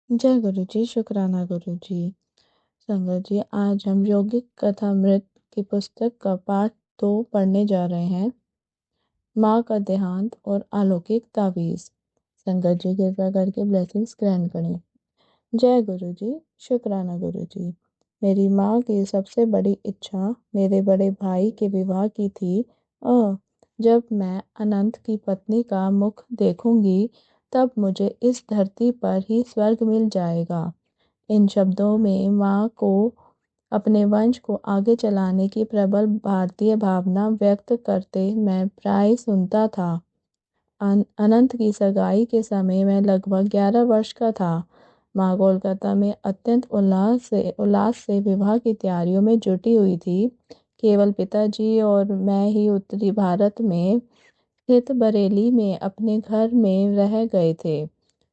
जय गुरु जी, शुक्राना गुरु जी। संगत जी, आज हम यौगिक कथामृत की पुस्तक का पाठ 2 पढ़ने जा रहे हैं। माँ का देहांत और अलौकिक ताबीज। संगत जी कृपया करके ब्लेसिंग्स ग्रहण करें। जय गुरु जी, शुक्राना गुरु जी। मेरी माँ की सबसे बड़ी इच्छा मेरे बड़े भाई के विवाह की थी। और जब मैं अनंत की पत्नी का मुख देखूंगी तब मुझे इस धरती पर ही स्वर्ग मिल जाएगा। इन शब्दों में माँ को अपने वंश को आगे चलाने की प्रबल भारतीय भावना व्यक्त करते मैं प्राय सुनता था। अनंत की सगाई के समय मैं लगभग 11 वर्ष का था। माँ कोलकाता में अत्यंत उल्लास से विवाह की तैयारियों में जुटी हुई थी। केवल पिताजी और मैं ही उत्तरी भारत में स्थित बरेली में अपने घर में रह गए थे,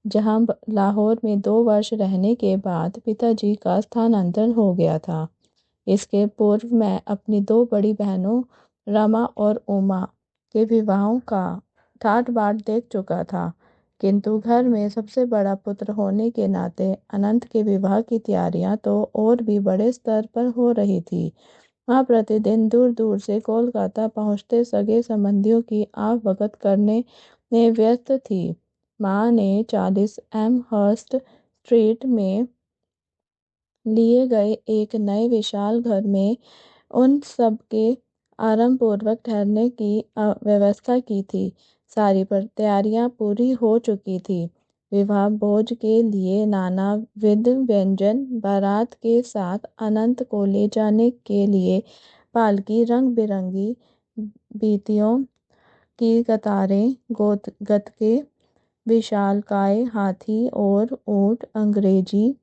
जहां लाहौर में 2 वर्ष रहने के बाद पिताजी का स्थानांतरण हो गया था। इसके पूर्व मैं अपनी 2 बड़ी बहनों रमा और उमा के विवाहों का ठाट बाट देख चुका था, किंतु घर में सबसे बड़ा पुत्र होने के नाते अनंत के विवाह की तैयारियां तो और भी बड़े स्तर पर हो रही थी। वहाँ प्रतिदिन दूर दूर से कोलकाता पहुँचते सगे संबंधियों की आवभगत करने में व्यस्त थी। माँ ने 40 एम हर्स्ट स्ट्रीट में लिए गए एक नए विशाल घर में उन सब के आरंभ पूर्वक ठहरने की व्यवस्था की थी। सारी पर तैयारियां पूरी हो चुकी थी। विवाह भोज के लिए नाना विध व्यंजन, बारात के साथ अनंत को ले जाने के लिए पालकी, रंग बिरंगी बीतियों की कतारें, गतके, विशालकाय हाथी और ऊंट, अंग्रेजी,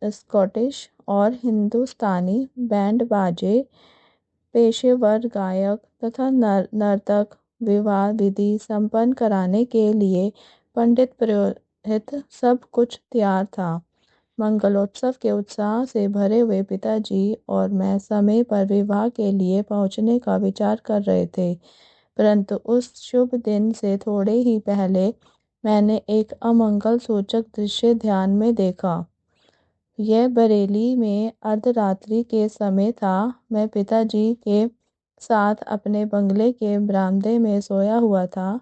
स्कॉटिश और हिंदुस्तानी बैंड बाजे, पेशेवर गायक तथा नर्तक, विवाह विधि संपन्न कराने के लिए पंडित पुरोहित, सब कुछ तैयार था। मंगलोत्सव के उत्साह से भरे हुए पिताजी और मैं समय पर विवाह के लिए पहुंचने का विचार कर रहे थे, परंतु उस शुभ दिन से थोड़े ही पहले मैंने एक अमंगल सूचक दृश्य ध्यान में देखा। यह बरेली में अर्धरात्रि के समय था। मैं पिताजी के साथ अपने बंगले के बरामदे में सोया हुआ था।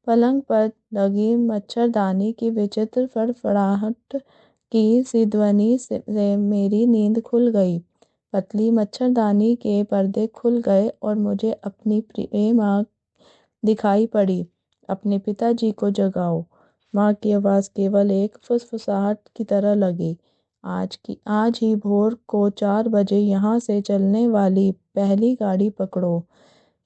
पलंग पर लगी मच्छरदानी की विचित्र फड़फड़ाहट की सी ध्वनि से मेरी नींद खुल गई। पतली मच्छरदानी के पर्दे खुल गए और मुझे अपनी प्रिय माँ दिखाई पड़ी। अपने पिताजी को जगाओ। माँ की आवाज़ केवल एक फुसफुसाहट की तरह लगी। आज ही भोर को 4 बजे यहाँ से चलने वाली पहली गाड़ी पकड़ो।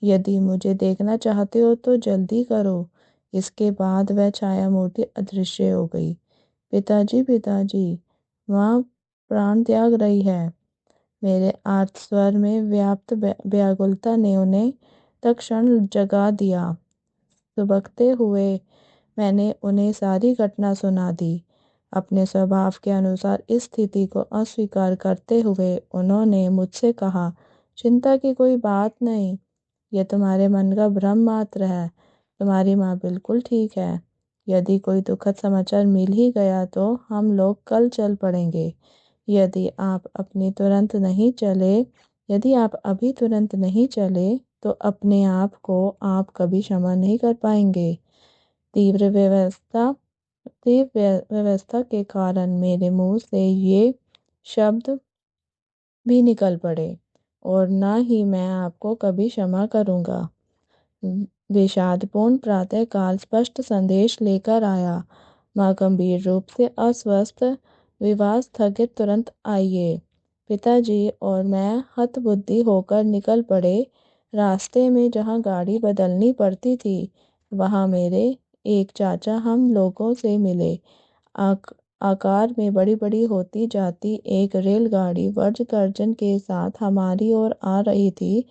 यदि मुझे देखना चाहते हो तो जल्दी करो। इसके बाद वह छाया मूर्ति अदृश्य हो गई। पिताजी, पिताजी, माँ प्राण त्याग रही है। मेरे आर्त स्वर में व्याप्त व्याकुलता ने उन्हें तत्क्षण जगा दिया। सुबकते हुए मैंने उन्हें सारी घटना सुना दी। अपने स्वभाव के अनुसार इस स्थिति को अस्वीकार करते हुए उन्होंने मुझसे कहा, चिंता की कोई बात नहीं, यह तुम्हारे मन का भ्रम मात्र है। तुम्हारी माँ बिल्कुल ठीक है। यदि कोई दुखद समाचार मिल ही गया तो हम लोग कल चल पड़ेंगे। यदि आप अपनी तुरंत नहीं चले यदि आप अभी तुरंत नहीं चले तो अपने आप को आप कभी क्षमा नहीं कर पाएंगे। तीव्र व्यवस्था तीव्र व्यवस्था के कारण मेरे मुंह से ये शब्द भी निकल पड़े और ना ही मैं आपको कभी क्षमा करूंगा। विषादपूर्ण प्रातःकाल स्पष्ट संदेश लेकर आया। माँ गंभीर रूप से अस्वस्थ। विवाह स्थगित, तुरंत आइए। पिताजी और मैं हतबुद्धि होकर निकल पड़े। रास्ते में जहाँ गाड़ी बदलनी पड़ती थी वहाँ मेरे एक चाचा हम लोगों से मिले। आकार में बड़ी बड़ी होती जाती एक रेलगाड़ी वर्ज गर्जन के साथ हमारी ओर आ रही थी।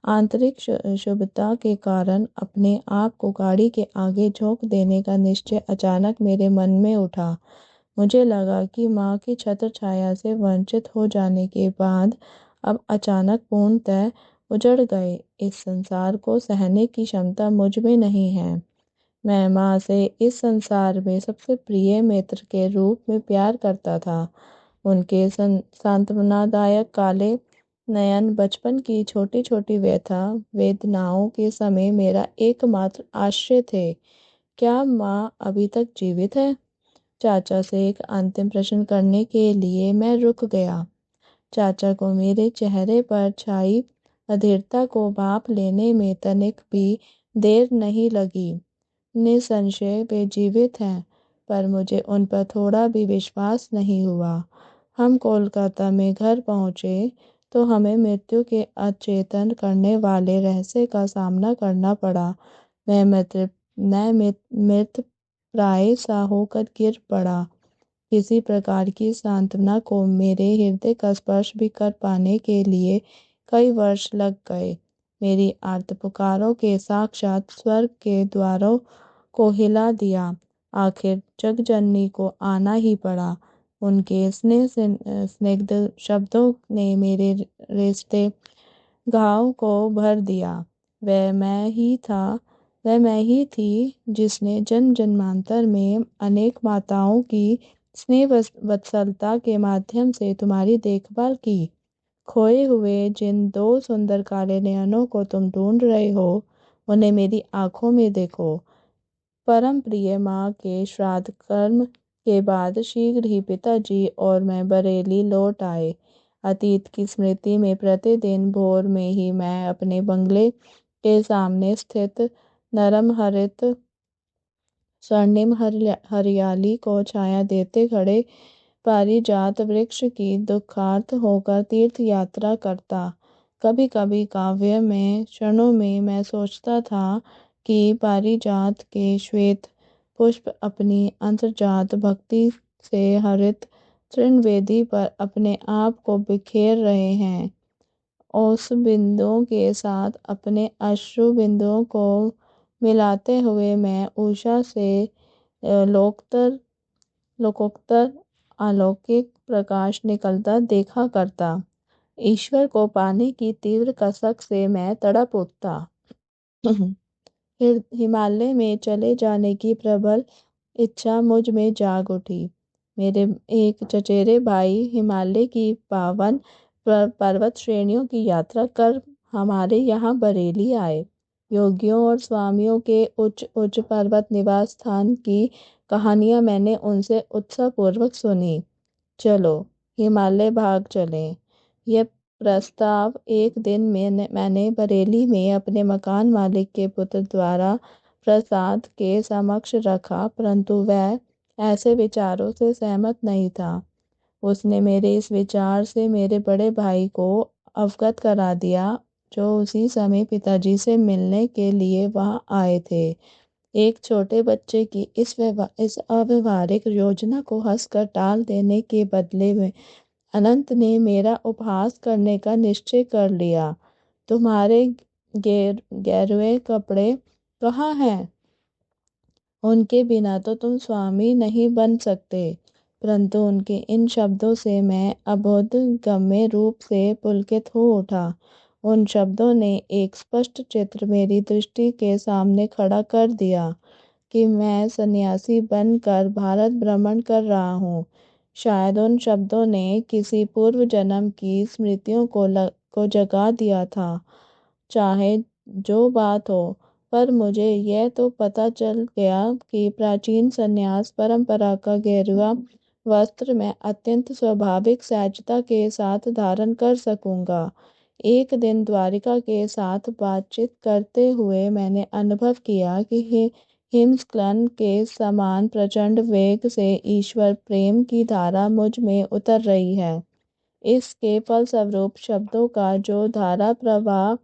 आंतरिक शुभता के कारण अपने आप को गाड़ी के आगे झोंक देने का निश्चय अचानक मेरे मन में उठा। मुझे लगा कि माँ की छत्र छाया से वंचित हो जाने के बाद अब अचानक पूर्णतः उजड़ गए इस संसार को सहने की क्षमता मुझ में नहीं है। मैं माँ से इस संसार में सबसे प्रिय मित्र के रूप में प्यार करता था। उनके सांत्वनादायक काले नयन बचपन की छोटी छोटी व्यथा वेदनाओं के समय मेरा एकमात्र आश्रय थे। क्या माँ अभी तक जीवित है? चाचा से एक अंतिम प्रश्न करने के लिए मैं रुक गया। चाचा को मेरे चेहरे पर छाई अधीरता को भांप लेने में तनिक भी देर नहीं लगी। निसंशय वे जीवित हैं, पर मुझे उन पर थोड़ा भी विश्वास नहीं हुआ। हम कोलकाता में घर पहुंचे तो हमें मृत्यु के अचेतन करने वाले रहस्य का सामना करना पड़ा। मैं मृत प्राय सा होकर गिर पड़ा। किसी प्रकार की सांत्वना को मेरे हृदय का स्पर्श भी कर पाने के लिए कई वर्ष लग गए। मेरी आर्त पुकारों के साक्षात स्वर्ग के द्वारों को हिला दिया। आखिर जगजननी को आना ही पड़ा। उनके स्निग्ध शब्दों ने मेरे रिश्ते घाव को भर दिया। वह मैं ही था वह मैं ही थी जिसने जन्म जन्मांतर में अनेक माताओं की स्नेह वत्सलता के माध्यम से तुम्हारी देखभाल की। खोए हुए जिन दो सुंदर काले नयनों को तुम ढूंढ रहे हो, उन्हें मेरी आंखों में देखो। परम प्रिय माँ के श्राद्ध कर्म के बाद शीघ्र ही पिताजी और मैं बरेली लौट आए। अतीत की स्मृति में प्रतिदिन भोर में ही मैं अपने बंगले के सामने स्थित नरम हरित स्वर्णिम हरियाली को छाया देते खड़े पारिजात वृक्ष की दुखार्त होकर तीर्थ यात्रा करता। कभी कभी काव्य में क्षणों में मैं सोचता था कि पारिजात के श्वेत पुष्प अपनी अंतर्जात भक्ति से हरित तृणवेदी पर अपने आप को बिखेर रहे हैं। उस बिंदुओं के साथ अपने अश्रु बिंदुओं को मिलाते हुए मैं उषा से लोकोत्तर लोकोत्तर अलौकिक प्रकाश निकलता देखा करता। ईश्वर को पाने की तीव्र कसक से मैं तड़प उठता। फिर हिमालय में चले जाने की प्रबल इच्छा मुझ में जाग उठी। मेरे एक चचेरे भाई हिमालय की पावन पर्वत श्रेणियों की यात्रा कर हमारे यहाँ बरेली आए। योगियों और स्वामियों के उच्च उच्च पर्वत निवास स्थान की कहानियां मैंने उनसे उत्साहपूर्वक सुनी। चलो हिमालय भाग चलें। यह प्रस्ताव एक दिन मैंने बरेली में अपने मकान मालिक के पुत्र द्वारा प्रसाद के समक्ष रखा, परंतु वह ऐसे विचारों से सहमत नहीं था। उसने मेरे इस विचार से मेरे बड़े भाई को अवगत करा दिया, जो उसी समय पिताजी से मिलने के लिए वहां आए थे। एक छोटे बच्चे की इस अव्यवहारिक योजना को हंसकर टाल देने के बदले में अनंत ने मेरा उपहास करने का निश्चय कर लिया। तुम्हारे गेरुए कपड़े कहाँ हैं? उनके बिना तो तुम स्वामी नहीं बन सकते। परंतु उनके इन शब्दों से मैं अबोधगम्य रूप से पुलकित हो उठा। उन शब्दों ने एक स्पष्ट चित्र मेरी दृष्टि के सामने खड़ा कर दिया कि मैं सन्यासी बनकर भारत भ्रमण कर रहा हूँ। शायद उन शब्दों ने किसी पूर्व जन्म की स्मृतियों को जगा दिया था। चाहे जो बात हो, पर मुझे यह तो पता चल गया कि प्राचीन संन्यास परंपरा का गेरुआ वस्त्र मैं अत्यंत स्वाभाविक सहजता के साथ धारण कर सकूंगा। एक दिन द्वारिका के साथ बातचीत करते हुए मैंने अनुभव किया कि हिमस्खलन के समान प्रचंड वेग से ईश्वर प्रेम की धारा मुझ में उतर रही है। इसके फलस्वरूप शब्दों का जो धारा प्रवाह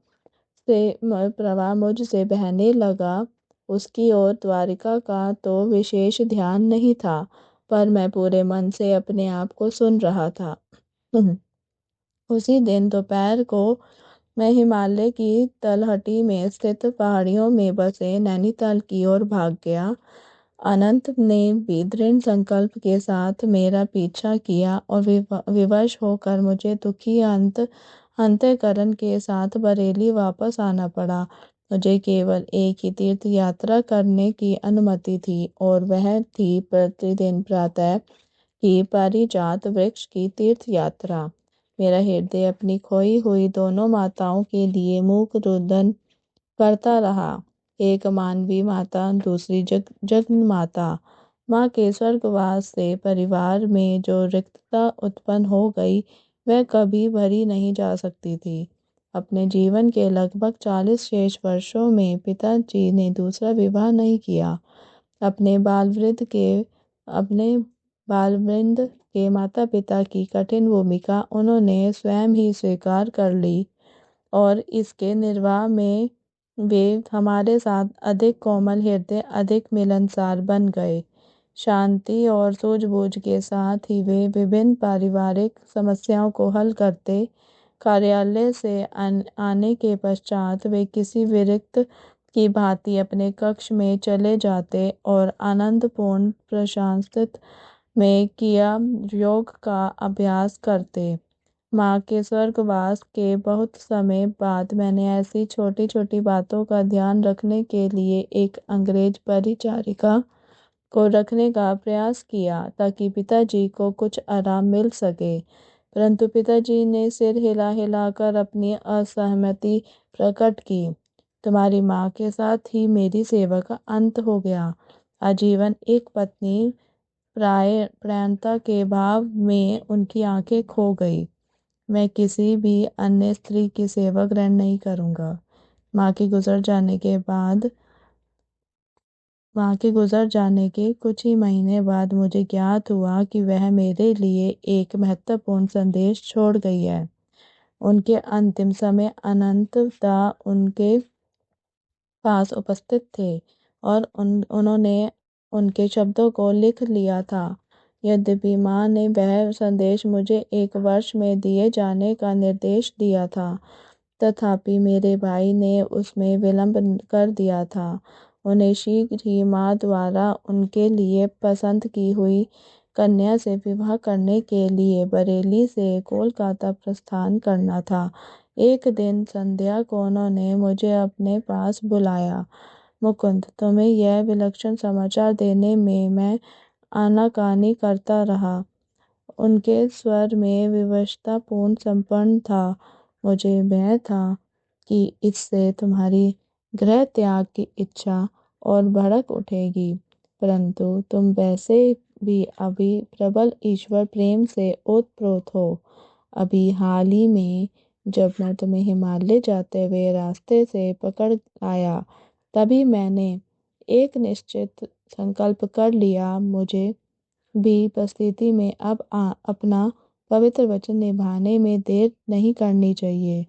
मुझ से बहने लगा, उसकी ओर द्वारिका का तो विशेष ध्यान नहीं था, पर मैं पूरे मन से अपने आप को सुन रहा था। उसी दिन दोपहर को मैं हिमालय की तलहटी में स्थित पहाड़ियों में बसे नैनीताल की ओर भाग गया। अनंत ने भी दृढ़ संकल्प के साथ मेरा पीछा किया और विवश होकर मुझे दुखी अंतःकरण के साथ बरेली वापस आना पड़ा। मुझे केवल एक ही तीर्थ यात्रा करने की अनुमति थी और वह थी प्रतिदिन प्रातः की पारिजात वृक्ष की तीर्थ यात्रा। मेरा हृदय अपनी खोई हुई दोनों माताओं के लिए मूक रुदन करता रहा। एक मानवी माता, दूसरी जग माता। माँ के स्वर्गवास से परिवार में जो रिक्तता उत्पन्न हो गई वह कभी भरी नहीं जा सकती थी। अपने जीवन के लगभग 40 शेष वर्षों में पिताजी ने दूसरा विवाह नहीं किया। अपने बालवृंद के माता पिता की कठिन भूमिका उन्होंने स्वयं ही स्वीकार कर ली और इसके निर्वाह में वे हमारे साथ अधिक कोमल हृदय, अधिक मिलनसार बन गए। शांति और सूझबूझ के साथ ही वे विभिन्न पारिवारिक समस्याओं को हल करते। कार्यालय से आने के पश्चात वे किसी विरक्त की भांति अपने कक्ष में चले जाते और आनंदपूर्ण प्रशांत में किया योग का अभ्यास करते। माँ के स्वर्गवास के बहुत समय बाद मैंने ऐसी छोटी छोटी बातों का ध्यान रखने के लिए एक अंग्रेज परिचारिका को रखने का प्रयास किया ताकि पिताजी को कुछ आराम मिल सके, परंतु पिताजी ने सिर हिला हिलाकर अपनी असहमति प्रकट की। तुम्हारी माँ के साथ ही मेरी सेवा का अंत हो गया। आजीवन एक पत्नी प्रायणता के भाव में उनकी आंखें खो गई। मैं किसी भी अन्य स्त्री की सेवा ग्रहण नहीं करूँगा। माँ के गुजर जाने के कुछ ही महीने बाद मुझे ज्ञात हुआ कि वह मेरे लिए एक महत्वपूर्ण संदेश छोड़ गई है। उनके अंतिम समय अनंतता उनके पास उपस्थित थे और उन्होंने उनके शब्दों को लिख लिया था। यद्यपि माँ ने वह संदेश मुझे 1 वर्ष में दिए जाने का निर्देश दिया था, तथापि मेरे भाई ने उसमें विलंब कर दिया था। उन्हें शीघ्र ही माँ द्वारा उनके लिए पसंद की हुई कन्या से विवाह करने के लिए बरेली से कोलकाता प्रस्थान करना था। एक दिन संध्या को उन्होंने मुझे अपने पास बुलाया। मुकुंद, तुम्हें यह विलक्षण समाचार देने में मैं आनाकानी करता रहा। उनके स्वर में विवशतापूर्ण समर्पण था। मुझे भय था कि इससे तुम्हारी गृह त्याग की इच्छा और भड़क उठेगी, परंतु तुम वैसे भी अभी प्रबल ईश्वर प्रेम से ओतप्रोत हो। अभी हाल ही में जब मैं तुम्हें हिमालय जाते हुए रास्ते से पकड़ आया, तभी मैंने एक निश्चित संकल्प कर लिया। मुझे भी उपस्थिति में अब अपना पवित्र वचन निभाने में देर नहीं करनी चाहिए।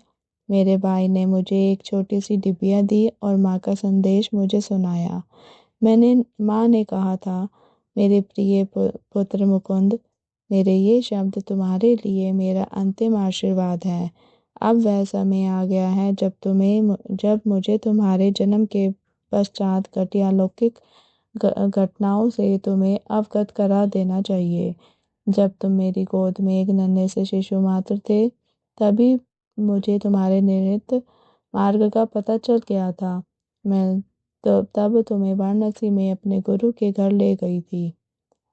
मेरे भाई ने मुझे एक छोटी सी डिबिया दी और माँ का संदेश मुझे सुनाया। माँ ने कहा था, मेरे प्रिय पुत्र मुकुंद, मेरे ये शब्द तुम्हारे लिए मेरा अंतिम आशीर्वाद है। अब वह समय आ गया है जब मुझे तुम्हारे जन्म के पश्चात घटी अलौकिक घटनाओं से तुम्हें अवगत करा देना चाहिए। जब तुम मेरी गोद में एक नन्हे से शिशु मात्र थे, तभी मुझे तुम्हारे निहित मार्ग का पता चल गया था। मैं तब तुम्हें वाराणसी में अपने गुरु के घर ले गई थी।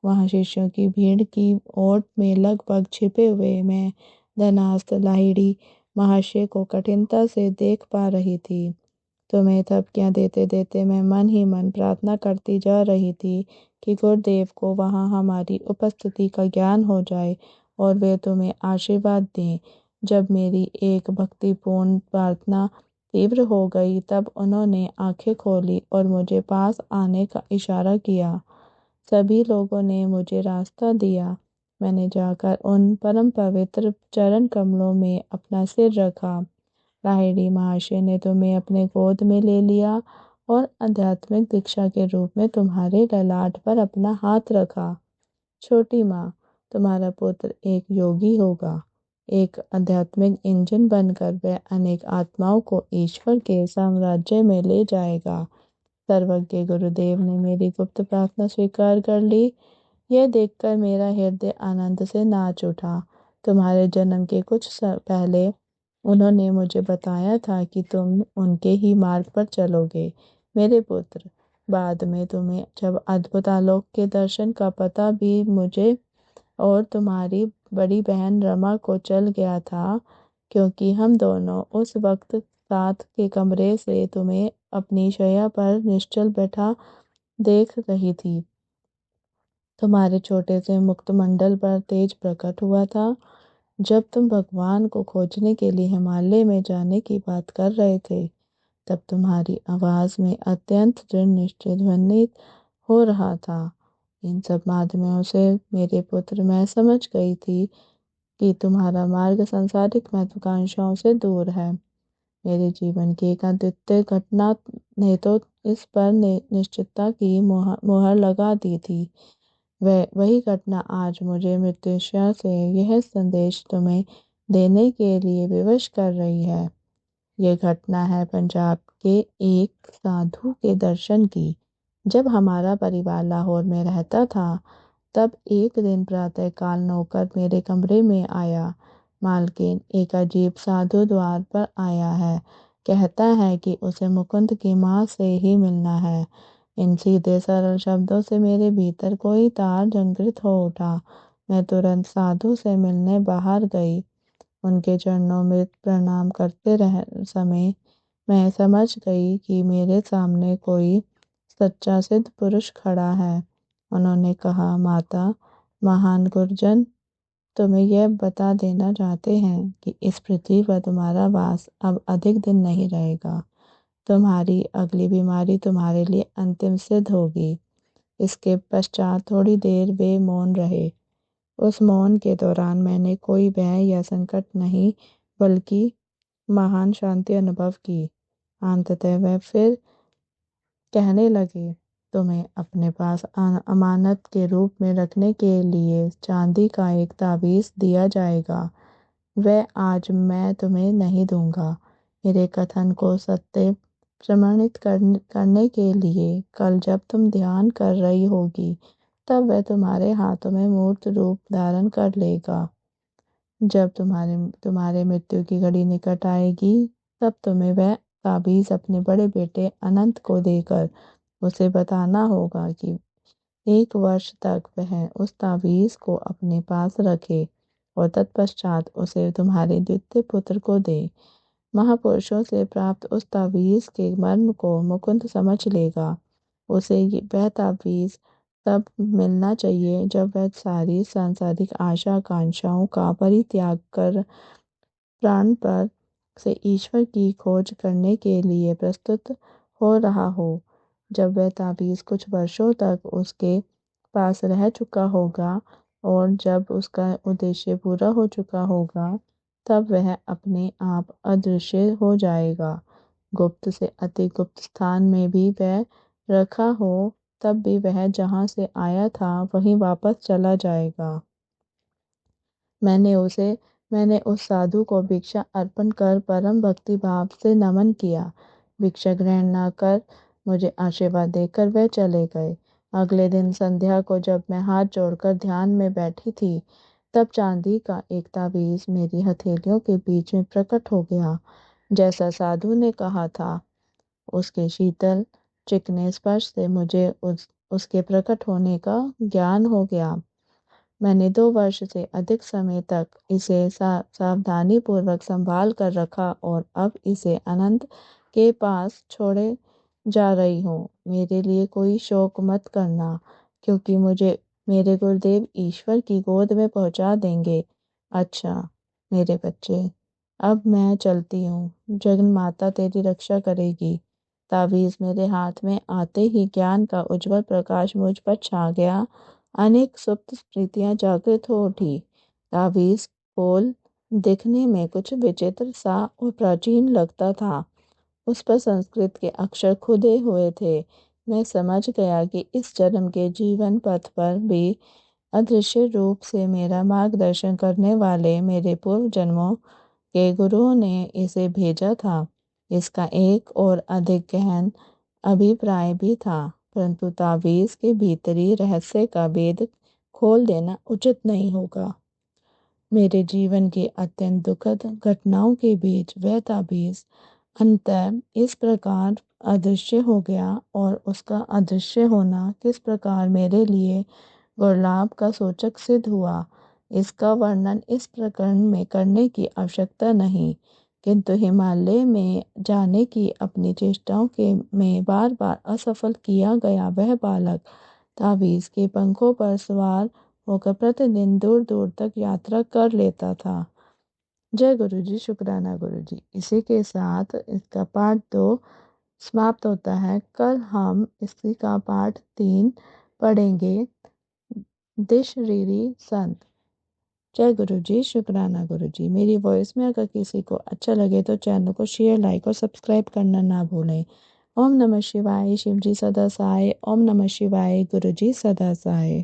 वहाँ शिष्यों की भीड़ की ओट में लगभग छिपे हुए मैं धनास्थ लाहिड़ी महाशय को कठिनता से देख पा रही थी। तुम्हें थपकियां देते देते मैं मन ही मन प्रार्थना करती जा रही थी कि गुरुदेव को वहाँ हमारी उपस्थिति का ज्ञान हो जाए और वे तुम्हें आशीर्वाद दें। जब मेरी एक भक्तिपूर्ण प्रार्थना तीव्र हो गई, तब उन्होंने आंखें खोली और मुझे पास आने का इशारा किया। सभी लोगों ने मुझे रास्ता दिया। मैंने जाकर उन परम पवित्र चरण कमलों में अपना सिर रखा। लाहिड़ी महाशय ने तुम्हें अपने गोद में ले लिया और आध्यात्मिक दीक्षा के रूप में तुम्हारे ललाट पर अपना हाथ रखा। छोटी माँ, तुम्हारा पुत्र एक योगी होगा। एक आध्यात्मिक इंजन बनकर वह अनेक आत्माओं को ईश्वर के साम्राज्य में ले जाएगा। सर्वज्ञ गुरुदेव ने मेरी गुप्त प्रार्थना स्वीकार कर ली। यह देखकर मेरा हृदय आनंद से नाच उठा। तुम्हारे जन्म के कुछ पहले उन्होंने मुझे बताया था कि तुम उनके ही मार्ग पर चलोगे मेरे पुत्र। बाद में तुम्हें जब अद्भुत आलोक के दर्शन का पता भी मुझे और तुम्हारी बड़ी बहन रमा को चल गया था, क्योंकि हम दोनों उस वक्त साथ के कमरे से तुम्हें अपनी शैया पर निश्चल बैठा देख रही थी। तुम्हारे छोटे से मुक्तमंडल पर तेज प्रकट हुआ था। जब तुम भगवान को खोजने के लिए हिमालय में जाने की बात कर रहे थे, तब तुम्हारी आवाज में अत्यंत दृढ़ निश्चय ध्वनित हो रहा था। इन सब माध्यमों से मेरे पुत्र मैं समझ गई थी कि तुम्हारा मार्ग सांसारिक महत्वाकांक्षाओं से दूर है। मेरे जीवन की एक अद्वितीय घटना ने तो इस पर निश्चितता की मोहर लगा दी थी। वह वही घटना आज मुझे मृत्युशा से यह संदेश तुम्हें देने के लिए विवश कर रही है। यह घटना है पंजाब के एक साधु के दर्शन की। जब हमारा परिवार लाहौर में रहता था, तब एक दिन प्रातःकाल नौकर मेरे कमरे में आया। मालकिन, एक अजीब साधु द्वार पर आया है। कहता है कि उसे मुकुंद की माँ से ही मिलना है। इन सीधे सरल शब्दों से मेरे भीतर कोई तार झंकृत हो उठा। मैं तुरंत साधु से मिलने बाहर गई। उनके चरणों में प्रणाम करते रह समय मैं समझ गई कि मेरे सामने कोई सच्चा सिद्ध पुरुष खड़ा है। उन्होंने कहा, माता, महान गुरुजन तुम्हें यह बता देना चाहते हैं कि इस पृथ्वी पर तुम्हारा वास अब अधिक दिन नहीं रहेगा। तुम्हारी अगली बीमारी तुम्हारे लिए अंतिम सिद्ध होगी। इसके पश्चात थोड़ी देर वे मौन रहे। उस मौन के दौरान मैंने कोई भय या संकट नहीं, बल्कि महान शांति अनुभव की। अंततः वह फिर कहने लगे, तुम्हें अपने पास अमानत के रूप में रखने के लिए चांदी का एक ताबीज दिया जाएगा। वह आज मैं तुम्हें नहीं दूंगा। मेरे कथन को सत्य प्रमाणित करने के लिए कल जब तुम ध्यान कर रही होगी, तब वह तुम्हारे हाथों में मूर्त रूप धारण कर लेगा। जब तुम्हारे मृत्यु की घड़ी निकट आएगी, तब तुम्हें वह ताबीज अपने बड़े बेटे अनंत को देकर उसे बताना होगा कि 1 वर्ष तक वह उस ताबीज को अपने पास रखे और तत्पश्चात उसे तुम्हारे द्वितीय पुत्र को दे। महापुरुषों से प्राप्त उस ताबीज के मर्म को मुकुंद समझ लेगा। उसे वह ताबीज तब मिलना चाहिए जब वह सारी सांसारिक आशा आकांक्षाओं का परित्याग कर प्राण पर से ईश्वर की खोज करने के लिए प्रस्तुत हो रहा हो। जब वह ताबीज कुछ वर्षों तक उसके पास रह चुका होगा और जब उसका उद्देश्य पूरा हो चुका होगा, तब वह अपने आप अदृश्य हो जाएगा। गुप्त से अति गुप्त स्थान में भी वह रखा हो, तब भी वह जहाँ से आया था वहीं वापस चला जाएगा। मैंने उस साधु को भिक्षा अर्पण कर परम भक्ति भाव से नमन किया। भिक्षा ग्रहण न कर मुझे आशीर्वाद देकर वह चले गए। अगले दिन संध्या को जब मैं हाथ जोड़कर ध्यान में बैठी थी, तब चांदी का एक ताबीज मेरी हथेलियों के बीच में प्रकट हो गया। जैसा साधु ने कहा था, उसके शीतल चिकने स्पर्श से मुझे उसके प्रकट होने का ज्ञान हो गया। मैंने 2 वर्ष से अधिक समय तक इसे सावधानी पूर्वक संभाल कर रखा और अब इसे अनंत के पास छोड़े जा रही हूँ। मेरे लिए कोई शोक मत करना, क्योंकि मुझे मेरे गुरुदेव ईश्वर की गोद में पहुंचा देंगे। अच्छा मेरे बच्चे, अब मैं चलती हूँ। जगन माता तेरी रक्षा करेगी। ताबीज मेरे हाथ में आते ही ज्ञान का उज्जवल प्रकाश मुझ पर छा गया। अनेक सुप्त स्मृतियां जागृत हो उठी। ताबीज पोल दिखने में कुछ विचित्र सा और प्राचीन लगता था। उस पर संस्कृत के अक्षर खुदे हुए थे। मैं समझ गया कि इस जन्म के जीवन पथ पर भी अदृश्य रूप से मेरा मार्गदर्शन करने वाले मेरे पूर्व जन्मों के गुरुओं ने इसे भेजा था। इसका एक और अधिक गहन अभिप्राय भी था, परंतु ताबीज के भीतरी रहस्य का भेद खोल देना उचित नहीं होगा। मेरे जीवन के अत्यंत दुखद घटनाओं के बीच वह ताबीज़ अंततः इस प्रकार अदृश्य हो गया और उसका अदृश्य होना किस प्रकार मेरे लिए वरलाभ का सूचक सिद्ध हुआ, इसका वर्णन इस प्रकरण में करने की आवश्यकता नहीं। किंतु हिमालय में जाने की अपनी चेष्टाओं के में बार बार असफल किया गया वह बालक ताबीज़ के पंखों पर सवार होकर प्रतिदिन दूर दूर तक यात्रा कर लेता था। जय गुरु जी, शुक्राना गुरु जी। इसी के साथ इसका पार्ट 2 समाप्त होता है। कल हम इसी का पार्ट 3 पढ़ेंगे, दिश रीरी संत। जय गुरु जी, शुक्राना गुरु जी। मेरी वॉइस में अगर किसी को अच्छा लगे तो चैनल को शेयर, लाइक और सब्सक्राइब करना ना भूलें। ओम नमः शिवाय। शिव जी सदा सहाय। ओम नमः शिवाय। गुरु जी सदा सहाय।